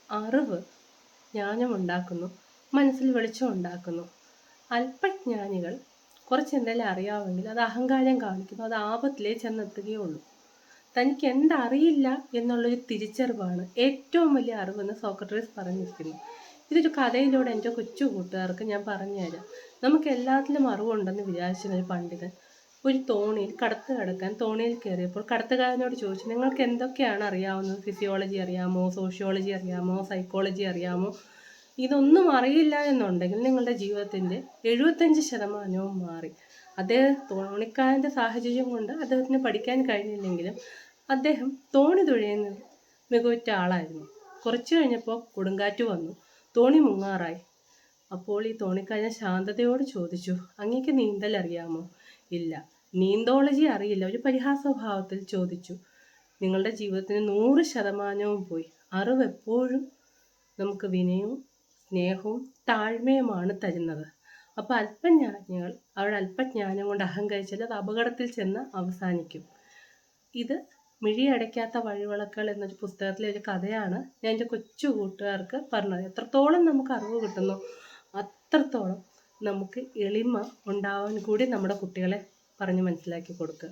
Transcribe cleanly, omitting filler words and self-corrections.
അറിവ് ജ്ഞാനമുണ്ടാക്കുന്നു, മനസ്സിൽ വെളിച്ചം ഉണ്ടാക്കുന്നു. അല്പജ്ഞാനികൾ കുറച്ച് എന്തെങ്കിലും അറിയാമെങ്കിൽ അത് അഹങ്കാരം കാണിക്കുന്നു, അത് ആപത്തിലേ ചെന്നെത്തുകയുള്ളൂ. തനിക്ക് എന്തറിയില്ല എന്നുള്ളൊരു തിരിച്ചറിവാണ് ഏറ്റവും വലിയ അറിവെന്ന് സോക്രട്ടീസ് പറഞ്ഞിരിക്കുന്നു. ഇതൊരു കഥയിലൂടെ എൻ്റെ കൊച്ചു കൂട്ടുകാർക്ക് ഞാൻ പറഞ്ഞുതരാം. നമുക്ക് എല്ലാത്തിലും അറിവുണ്ടെന്ന് വിചാരിച്ചിരുന്ന ഒരു പണ്ഡിതൻ ഒരു തോണിയിൽ കടത്ത് കടക്കാൻ തോണിയിൽ കയറിയപ്പോൾ കടത്തുകാരനോട് ചോദിച്ചു, നിങ്ങൾക്ക് എന്തൊക്കെയാണ് അറിയാവുന്നത്? ഫിസിയോളജി അറിയാമോ, സോഷ്യോളജി അറിയാമോ, സൈക്കോളജി അറിയാമോ? ഇതൊന്നും അറിയില്ല എന്നുണ്ടെങ്കിൽ നിങ്ങളുടെ ജീവിതത്തിൻ്റെ 75% മാറി. തോണിക്കാരൻ്റെ സാഹചര്യം കൊണ്ട് അദ്ദേഹത്തിന് പഠിക്കാൻ കഴിഞ്ഞില്ലെങ്കിലും അദ്ദേഹം തോണി തുഴയുന്ന മികവുറ്റ ആളായിരുന്നു. കുറച്ചു കഴിഞ്ഞപ്പോൾ കൊടുങ്കാറ്റ് വന്നു, തോണി മുങ്ങാറായി. അപ്പോൾ ഈ തോണിക്കാരൻ ശാന്തതയോട് ചോദിച്ചു, അങ്ങേക്ക് നീന്തൽ അറിയാമോ? ഇല്ല. നീന്തോളജി അറിയില്ല? ഒരു പരിഹാസഭാവത്തിൽ ചോദിച്ചു. നിങ്ങളുടെ ജീവിതത്തിന് 100% പോയി. അറിവ് എപ്പോഴും നമുക്ക് വിനയവും സ്നേഹവും താഴ്മയുമാണ് തരുന്നത്. അപ്പോൾ അല്പജ്ഞാനികൾ അവരുടെ അല്പജ്ഞാനം കൊണ്ട് അഹങ്കരിച്ചാൽ അത് അപകടത്തിൽ ചെന്ന് അവസാനിക്കും. ഇത് മിഴിയടയ്ക്കാത്ത വഴിവിളക്കുകൾ എന്നൊരു പുസ്തകത്തിലെ ഒരു കഥയാണ് ഞാൻ എൻ്റെ കൊച്ചു കൂട്ടുകാർക്ക് പറഞ്ഞത്. എത്രത്തോളം നമുക്ക് അറിവ് കിട്ടുന്നു അത്രത്തോളം നമുക്ക് എളിമ ഉണ്ടാവാൻ കൂടി നമ്മുടെ കുട്ടികളെ പറഞ്ഞ് മനസ്സിലാക്കി കൊടുക്കുക.